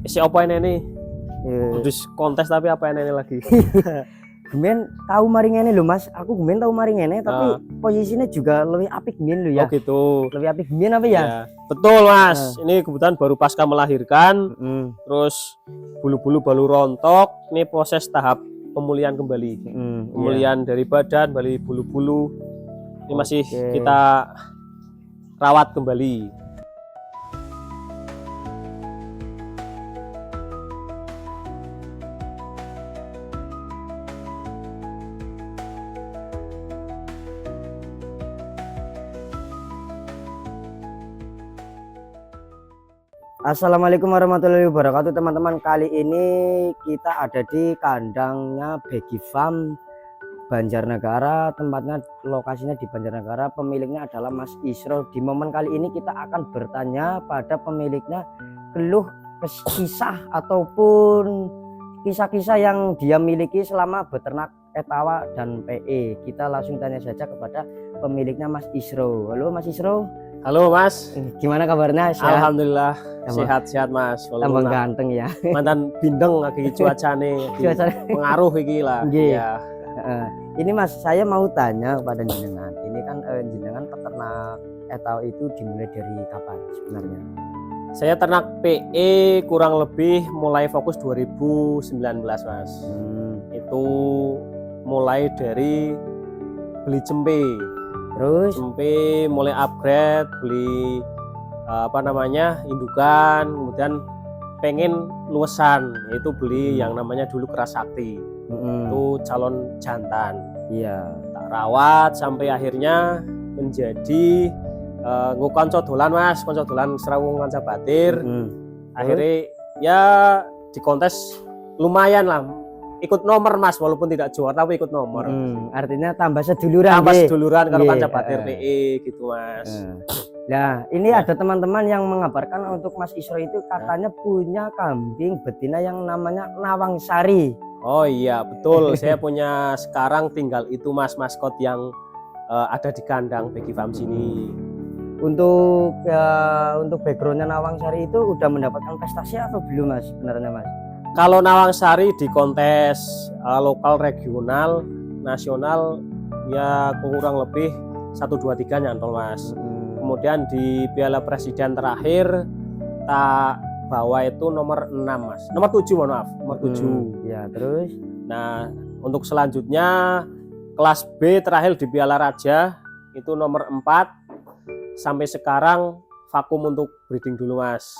isi apa ini terus kontes tapi apa ini lagi. Gemen tahu mari ngene lho Mas, aku gemen tahu mari ngene tapi posisinya juga lebih apik gemen lho ya. Oh gitu. Lebih apik gemen apa ya? Betul Mas, ini kebetulan baru pasca melahirkan, terus bulu-bulu baru rontok, ini proses tahap pemulihan kembali, pemulihan dari badan, balik bulu-bulu, ini masih kita rawat kembali. Assalamualaikum warahmatullahi wabarakatuh teman-teman. Kali ini kita ada di kandangnya Begi Farm Banjarnegara, tempatnya lokasinya di Banjarnegara. Pemiliknya adalah Mas Isro. Di momen kali ini kita akan bertanya pada pemiliknya keluh kisah ataupun kisah-kisah yang dia miliki selama beternak etawa dan PE. Kita langsung tanya saja kepada pemiliknya Mas Isro. Halo Mas Isro. Halo Mas, gimana kabarnya? Sehat? Alhamdulillah sehat-sehat Mas. Tambah ganteng ya. Mantan bindeng lagi cuacane. Pengaruh iki lah. Ya. Ini Mas, saya mau tanya kepada jenengan. Ini kan jenengan peternak etawa itu dimulai dari kapan sebenarnya? Saya ternak PE kurang lebih mulai fokus 2019 Mas. Itu mulai dari beli cempe. Terus cempe mulai upgrade, beli indukan, kemudian pengen luasan, itu beli yang namanya dulu Keras Sakti. Itu calon jantan. Iya. Tak rawat sampai akhirnya menjadi konco dolan Mas, konco dolan serawung kanca batir. Akhirnya ya di kontes lumayan lah. Ikut nomor Mas, walaupun tidak juara tapi ikut nomor. Artinya tambah seduluran. Tambah seduluran kalau kanca batir PE gitu Mas. Nah, ini ada teman-teman yang mengabarkan untuk Mas Isro itu katanya punya kambing betina yang namanya Nawang Sari. Oh iya, betul. Saya punya sekarang tinggal itu Mas, maskot yang ada di kandang Begi Farm sini. Untuk backgroundnya Nawang Sari itu udah mendapatkan prestasi atau belum Mas sebenarnya Mas? Kalau Nawang Sari di kontes lokal, regional, nasional ya kurang lebih 1, 2, 3 nyantol Mas. Kemudian di Piala Presiden terakhir tak bawa itu nomor 6 Mas. Nomor 7 mohon maaf, nomor 7. Ya, terus. Nah, untuk selanjutnya kelas B terakhir di Piala Raja itu nomor 4 sampai sekarang vakum untuk breeding dulu Mas.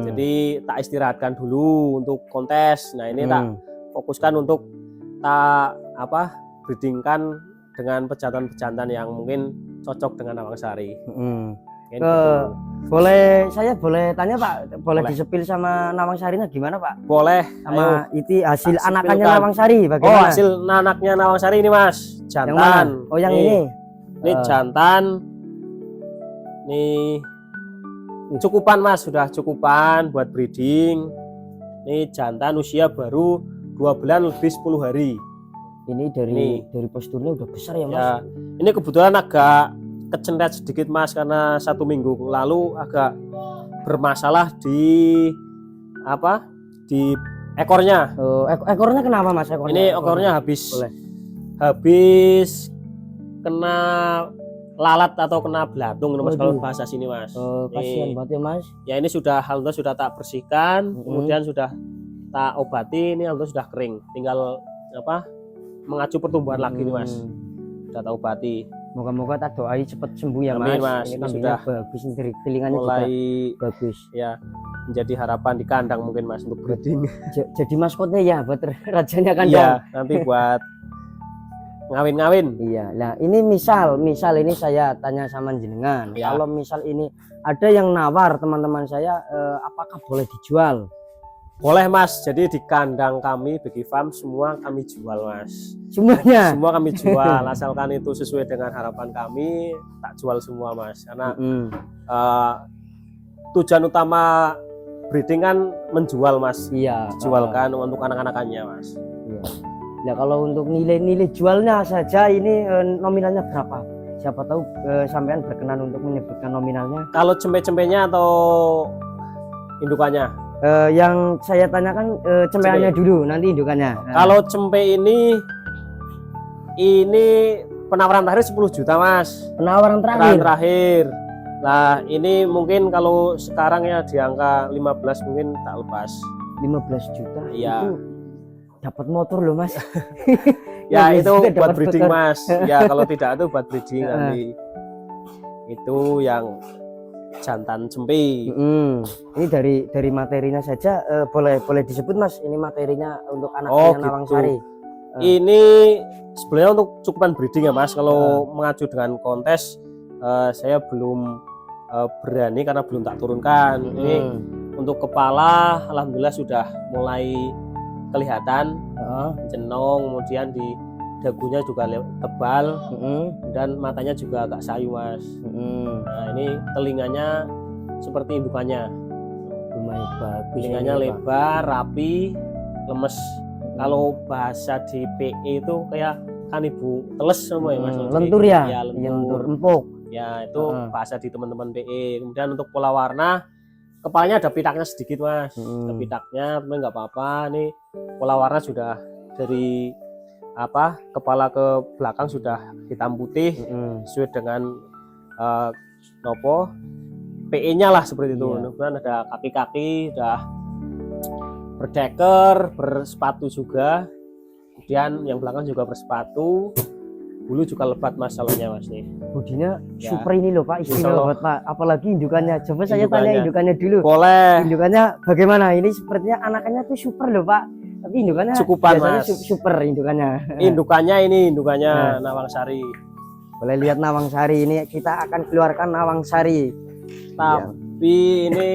Jadi tak istirahatkan dulu untuk kontes. Nah ini tak fokuskan untuk breedingkan dengan pejantan-pejantan yang mungkin cocok dengan Nawang Sari. Saya boleh tanya Pak, boleh disepil sama Nawang Sarinya gimana Pak? Boleh. Sama itu hasil anakannya Nawang Sari bagaimana? Oh hasil anaknya Nawang Sari ini Mas, jantan. Yang mana? Oh yang ini. Ini jantan. Nih cukupan Mas, sudah cukupan buat breeding. Ini jantan usia baru 2 bulan lebih 10 hari. Ini dari posturnya udah besar ya Mas. Ya, ini kebetulan agak kecendrat sedikit Mas karena 1 minggu lalu agak bermasalah di ekornya. Ekornya kenapa Mas? Ini ekornya habis kena lalat atau kena belatung Mas kalau bahasa sini Mas. Kasihan banget ya Mas. Ya ini alhamdulillah sudah tak bersihkan, kemudian sudah tak obati, ini alhamdulillah sudah kering. Tinggal mengacu pertumbuhan lagi nih Mas. Sudah tak obati. Moga-moga tak doai cepat sembuh ya Mas. Amin, Mas. Ini sudah bagus, dari telinganya mulai juga bagus. Ya, menjadi harapan di kandang mungkin Mas untuk breeding. Jadi maskotnya ya buat rajanya kandang. Iya, nanti buat ngawin-ngawin. Iya. Nah, ini misal ini saya tanya sama jenengan. Ya. Kalau misal ini ada yang nawar teman-teman saya, apakah boleh dijual? Boleh Mas. Jadi di kandang kami Begi Farm semua kami jual Mas. Semuanya? Semua kami jual. Asalkan itu sesuai dengan harapan kami, tak jual semua Mas. Karena tujuan utama breeding kan menjual Mas. Iya. Jualkan untuk anak-anakannya Mas. Iya. Nah kalau untuk nilai jualnya saja ini nominalnya berapa? Siapa tahu sampean berkenan untuk menyebutkan nominalnya. Kalau cempe-cempenya atau indukannya? Yang saya tanyakan cempeannya dulu, nanti indukannya. Kalau cempe ini penawaran terakhir 10 juta mas. Penawaran Penawaran terakhir. terakhir. Lah ini mungkin kalau sekarang ya di angka 15 mungkin tak lepas. 15 juta. Iya. Itu dapat motor loh mas. Ya 15 itu juta buat dapat breeding motor. mas. Ya kalau tidak itu buat breeding nanti. Itu yang jantan cempe. Ini dari materinya saja boleh disebut mas, ini materinya untuk anaknya Oh, Nawang gitu. Sari. Ini sebenarnya untuk cukupan breeding ya mas. Kalau mengacu dengan kontes saya belum berani karena belum tak turunkan. Ini untuk kepala alhamdulillah sudah mulai kelihatan cenong, kemudian di dagunya juga tebal dan matanya juga agak sayu mas. Nah ini telinganya seperti indukannya, Lumayan bagus. telinganya ini, Pak. lebar, rapi, lemes. Kalau bahasa di PE itu kayak kan ibu teles semua ya mas. Lentur ya? Ya, Iya, lentur, lentur. empuk. Ya itu bahasa di teman-teman PE. Kemudian untuk pola warna, kepalanya ada pitaknya sedikit mas. Ada pitaknya, tapi nggak apa-apa. Ini pola warna sudah dari kepala ke belakang sudah hitam putih sesuai dengan PE-nya lah seperti itu. Kemudian ada kaki-kaki udah berdeker, bersepatu juga. Kemudian yang belakang juga bersepatu. Bulu juga lebat mas salonnya mas nih. Budinya Ya. super ini loh Pak, istimewa banget Pak. Apalagi indukannya. Coba saya tanya indukannya dulu. Boleh. Indukannya bagaimana? Ini sepertinya anakannya tuh super loh Pak. Tapi indukannya Cukupan biasanya mas. super indukannya. Indukannya Nawang Sari. Boleh lihat Nawang Sari, ini kita akan keluarkan Nawang Sari. Tapi ini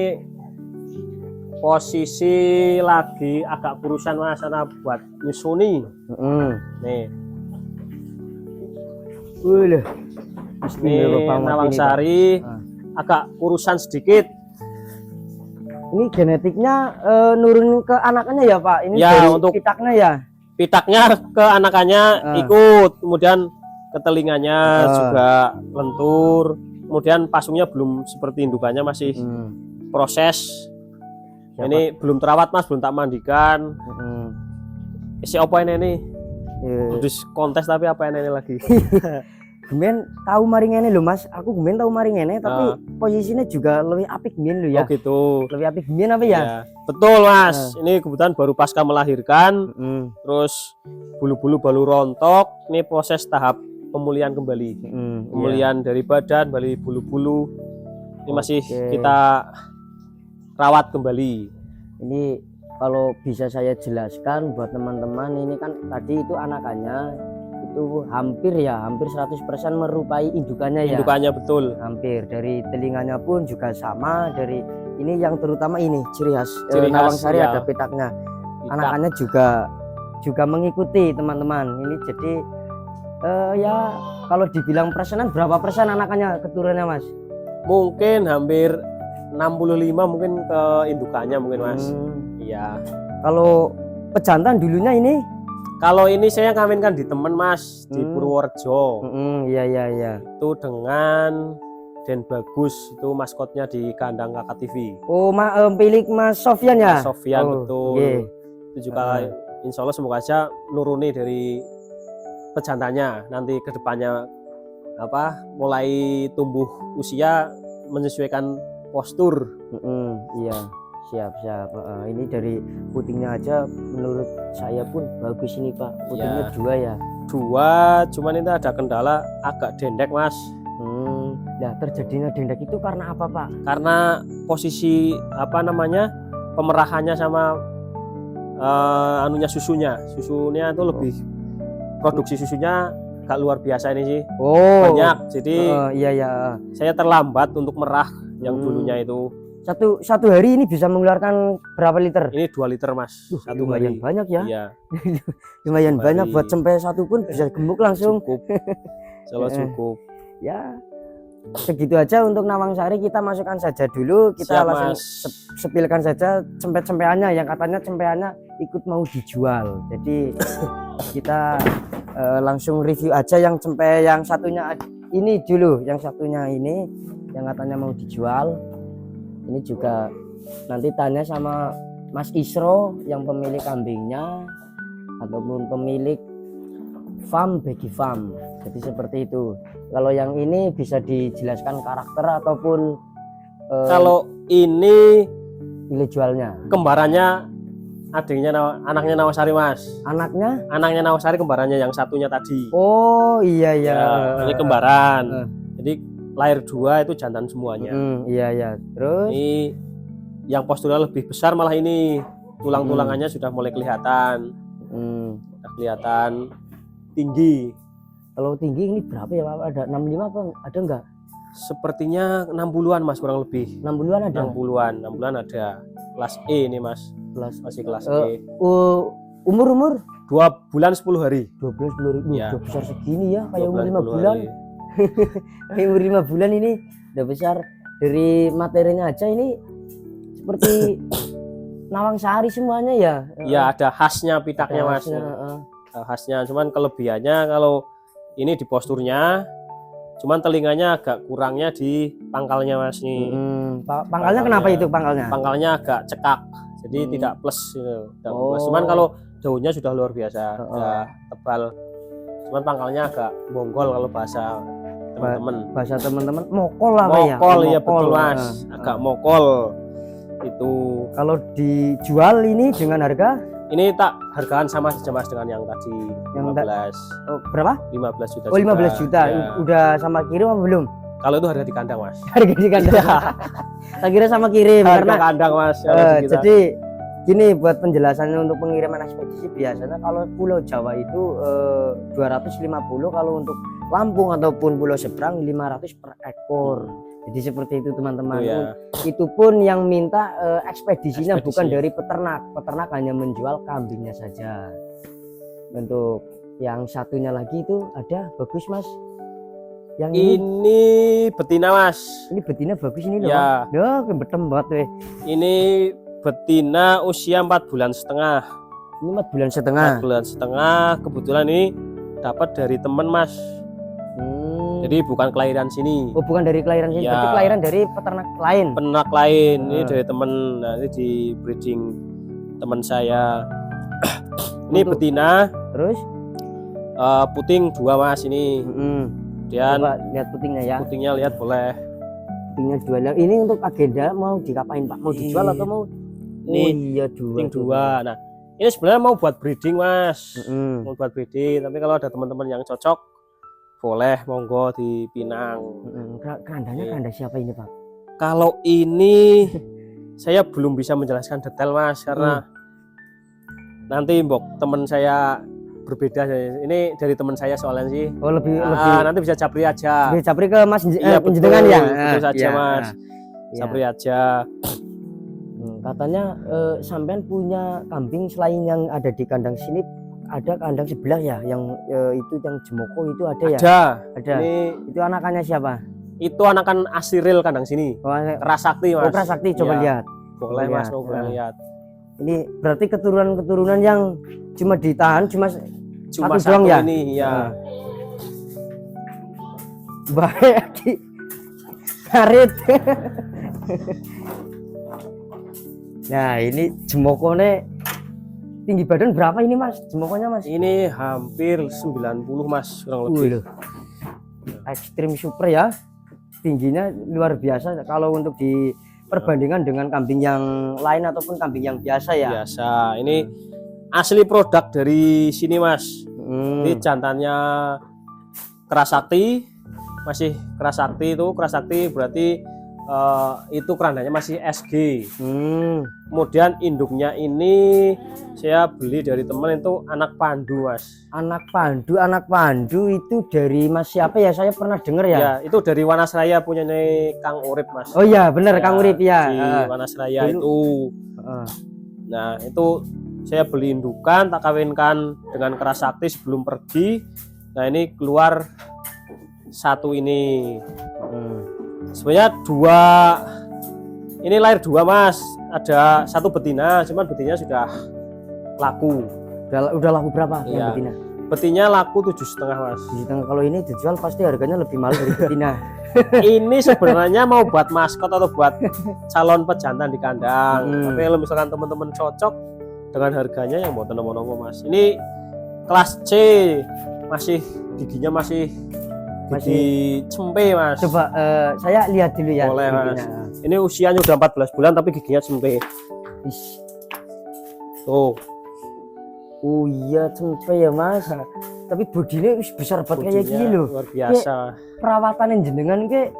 posisi lagi agak kurusan mas, karena buat nyusuni. Nih. Ini Nawang Sari agak kurusan sedikit. Ini genetiknya nurun ke anakannya ya Pak. Ini Ya, dari untuk pitaknya ya. Pitaknya ke anakannya ikut, kemudian ke telinganya juga lentur. Kemudian pasungnya belum seperti indukannya, masih proses. Ini belum terawat mas, belum tak mandikan. Si apa ini? Terus kontes tapi apa ini lagi? Gemen tahu maringene lho Mas, aku gemen tahu maringene tapi posisinya juga lebih apik gemen lho ya. Oh gitu. Lebih apik gemen apa ya? Betul Mas. Ini kebetulan baru pasca melahirkan, terus bulu-bulu baru rontok. Ini proses tahap pemulihan kembali. Pemulihan dari badan, balik bulu-bulu. Ini masih kita rawat kembali. Ini kalau bisa saya jelaskan buat teman-teman, ini kan tadi itu anakannya itu hampir 100% merupai indukannya ya. Indukannya betul. Hampir, dari telinganya pun juga sama, dari ini yang terutama ini ciri khas Nawang Sari ada pitaknya. Anakannya juga mengikuti teman-teman. Ini jadi ya kalau dibilang persenan, berapa persen anakannya keturunannya Mas? Mungkin hampir 65 mungkin ke indukannya mungkin Mas. Iya. Kalau pejantan dulunya ini? Kalau ini saya kawinkan di temen Mas di Purworejo. Iya. Itu dengan Den Bagus, itu maskotnya di kandang Kakak TV. Oh, milik Mas Sofyan ya? Mas Sofyan betul. Itu juga insya Allah semoga aja nuruni dari pejantannya nanti kedepannya mulai tumbuh usia menyesuaikan postur. Iya. Siap. Ini dari putingnya aja menurut saya pun bagus ini Pak. Putingnya dua, cuman ini ada kendala agak dendek Mas. Nah, terjadinya dendek itu karena apa Pak? Karena posisi pemerahannya sama susunya itu lebih produksi susunya agak luar biasa ini sih. Banyak, jadi iya. saya terlambat untuk merah yang dulunya itu. Satu hari ini bisa mengeluarkan berapa liter? Ini 2 liter Mas. Satu lumayan hari. Banyak ya. Iya. Lumayan banyak buat cempe satu pun bisa gemuk langsung. Cukup. Ya. Segitu aja untuk Nawang Sari, kita masukkan saja dulu. Kita langsung sepilkan saja cempe-cempeannya yang katanya cempeannya ikut mau dijual. Jadi kita langsung review aja yang cempe yang satunya ini dulu. Yang satunya ini yang katanya mau dijual. Ini juga nanti tanya sama Mas Isro yang pemilik kambingnya ataupun pemilik farm Begi Farm. Jadi seperti itu. Kalau yang ini bisa dijelaskan karakter ataupun Kalau ini nilai jualnya. kembarannya anaknya Nawasari Mas. Anaknya Nawasari, kembarannya yang satunya tadi. oh iya iya. Ya, ini kembaran. Jadi lahir 2 itu jantan semuanya. Iya iya. Terus Ini yang posturnya lebih besar malah ini. Tulang-tulangannya sudah mulai kelihatan. Sudah kelihatan tinggi. kalau tinggi ini berapa ya Pak? Ada 65 apa? Ada enggak? Sepertinya 60-an Mas, kurang lebih. 60-an ada. 60-an ada. Kelas E ini Mas. Masih kelas E. Umur 2 bulan 10 hari. 12 ribu. Ya. Udah besar segini ya, kayak umur 5 10 bulan. hari. Kayak umur 5 bulan ini udah besar. Dari materinya aja ini seperti Nawang Sari semuanya ya. Ya, ada khasnya pitaknya Ada Mas. khasnya, Khasnya, cuman kelebihannya kalau ini di posturnya, cuman telinganya agak kurangnya di pangkalnya Mas nih. Pangkalnya kenapa itu pangkalnya? Pangkalnya agak cekak, jadi tidak plus gitu. Tidak plus. Cuman kalau daunnya sudah luar biasa, sudah tebal. Cuman pangkalnya agak bonggol kalau bahasa teman-teman. Bahasa teman-teman mokol lah Pak ya. Mokol ya betul Mas, agak mokol itu. Kalau dijual ini dengan harga Ini tak hargaan sama saja Mas dengan yang tadi, Yang 15. berapa? 15 juta. Oh 15 juta. Ya. Udah sama kirim apa belum? Kalau itu harga di kandang Mas. Harga di kandang. Tak kira sama kirim Harga karena kandang Mas. kalau di kita. jadi gini buat penjelasannya untuk pengiriman ekspedisi biasanya kalau Pulau Jawa itu 250, kalau untuk Lampung ataupun pulau seberang 500 per ekor. Jadi seperti itu teman-teman. Ya. Itu pun yang minta ekspedisinya Ekspedisi. bukan dari peternak. Peternak hanya menjual kambingnya saja. Untuk yang satunya lagi itu ada bagus Mas. Yang Ini betina Mas. ini betina bagus ini loh. Ya. Duh, betem banget weh. Ini betina usia 4 bulan setengah. Ini 4 bulan setengah. 4 bulan setengah. Kebetulan ini dapat dari teman Mas. Jadi bukan kelahiran sini. Oh bukan dari kelahiran sini, Ya. tapi kelahiran dari peternak lain. Peternak lain. Ini dari teman. Nah, ini di breeding teman saya. Ini Untuk- betina Terus puting 2 Mas ini. Dan coba lihat putingnya ya. putingnya lihat boleh. Putingnya jual. Ini untuk agenda mau dikapain Pak? Mau dijual atau mau? Ini Oh iya dua. puting 2. Nah, ini sebenarnya mau buat breeding Mas. Mm-mm. Mau buat breeding, tapi kalau ada teman-teman yang cocok boleh monggo dipinang. Mm-mm. Kerandanya keranda siapa ini Pak? Kalau ini saya belum bisa menjelaskan detail Mas karena nanti mbok teman saya berbeda. Ini dari teman saya soalnya sih. Oh lebih Nanti bisa japri aja. lebih capri ke Mas Iya, betul, penjenengan ya. betul saja Iya, Mas. iya. Japri aja. Katanya sampean punya kambing selain yang ada di kandang sini, ada kandang sebelah ya, yang itu yang Jemoko itu ada ya? Ada. Ini Itu anakannya siapa? itu anakan Asiril kandang sini. Oh, Kerasakti Mas. Sakti, coba Iya. lihat. Boleh Mas, Lihat. boleh lihat. Ini berarti keturunan-keturunan yang cuma ditahan cuma Cuma satu doang satu ya? ini ya. Baik di karet. Nah, ini Jemokone tinggi badan berapa ini Mas? Jemokonya Mas? Ini hampir 90 Mas kurang lebih. Wih, loh. Ekstrim super ya. Tingginya luar biasa kalau untuk diperbandingkan dengan kambing yang lain ataupun kambing yang biasa ya. Biasa. Ini asli produk dari sini Mas. Ini Hmm. jantannya Kerasakti, masih Kerasakti berarti itu kerandanya masih SG. Kemudian induknya ini saya beli dari teman itu anak pandu Mas. Anak pandu itu dari Mas siapa ya? Saya pernah dengar ya. Ya, itu dari Wanasraya punya Kang Urip Mas. Oh iya, benar Kang Urip ya. Di Wanasraya Dulu. itu. Nah, itu saya beli indukan, tak kawinkan dengan Kerasakti sebelum pergi. Nah, ini keluar satu ini. Sebenarnya ini lahir 2 Mas. Ada satu betina, cuman betinanya sudah laku. Udah laku berapa yang Iya. betina? Betinnya laku 7,5 Mas. 7,5. Kalau ini dijual pasti harganya lebih mahal dari betina. Ini sebenarnya mau buat maskot atau buat calon pejantan di kandang. Tapi kalau misalkan teman-teman cocok dengan harganya yang mau nopo Mas. Ini kelas C, masih giginya masih cempe Mas. Coba saya lihat dulu ya. Boleh giginya. Mas. Ini usianya udah 14 bulan tapi giginya cempe. Tuh. Oh iya cempe ya Mas. Tapi bodinya besar banget kayak gini loh. Luar biasa. Perawatan jenengan ke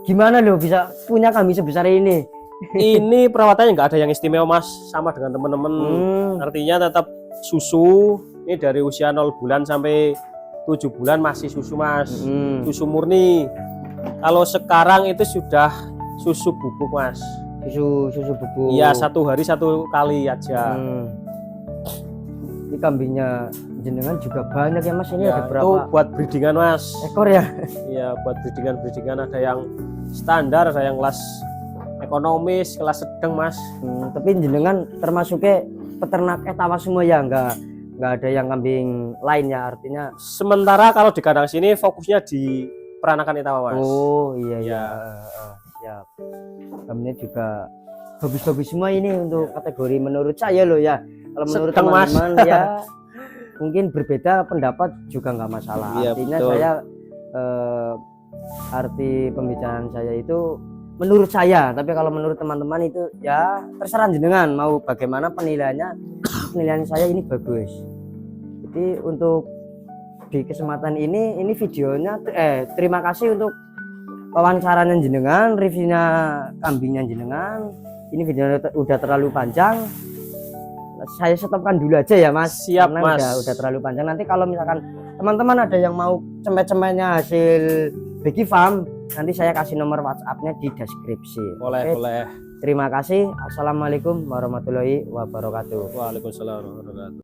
gimana loh bisa punya kambing sebesar ini? Ini perawatannya nggak ada yang istimewa Mas, sama dengan teman-teman. Artinya tetap susu. Ini dari usia 0 bulan sampai 7 bulan masih susu Mas. Susu murni. Kalau sekarang itu sudah susu bubuk Mas. Susu bubuk. Iya, 1 hari 1 kali aja. Ini kambingnya jenengan juga banyak ya Mas. Ini Ya, ada berapa? itu buat breedingan Mas. Ekor ya? Iya, buat breedingan ada yang standar, ada yang kelas ekonomis, kelas sedang Mas. Tapi jenengan termasuknya peternak etawa semua ya, nggak ada yang kambing lain ya, artinya. Sementara kalau di kandang sini fokusnya di peranakan etawa Mas. Oh iya ya. Siap. Kambingnya juga bagus-bagus semua ini untuk kategori menurut saya loh ya. Kalau menurut Sedang, Mas. teman-teman ya mungkin berbeda pendapat juga nggak masalah. Iya, Artinya betul. saya arti pembicaraan saya itu menurut saya, tapi kalau menurut teman-teman itu ya terserah jenengan mau bagaimana penilaiannya. Penilaian saya ini bagus. Jadi untuk di kesempatan ini videonya terima kasih untuk wawancaranya jenengan, reviewnya kambingnya jenengan. Ini videonya udah terlalu panjang. Saya stopkan dulu aja ya Mas. Siap karena Mas. udah terlalu panjang. Nanti kalau misalkan teman-teman ada yang mau cempe-cempenya hasil Becky Farm, nanti saya kasih nomor WhatsApp-nya di deskripsi. Boleh, Oke? boleh. Terima kasih. Assalamualaikum warahmatullahi wabarakatuh. Waalaikumsalam warahmatullahi wabarakatuh.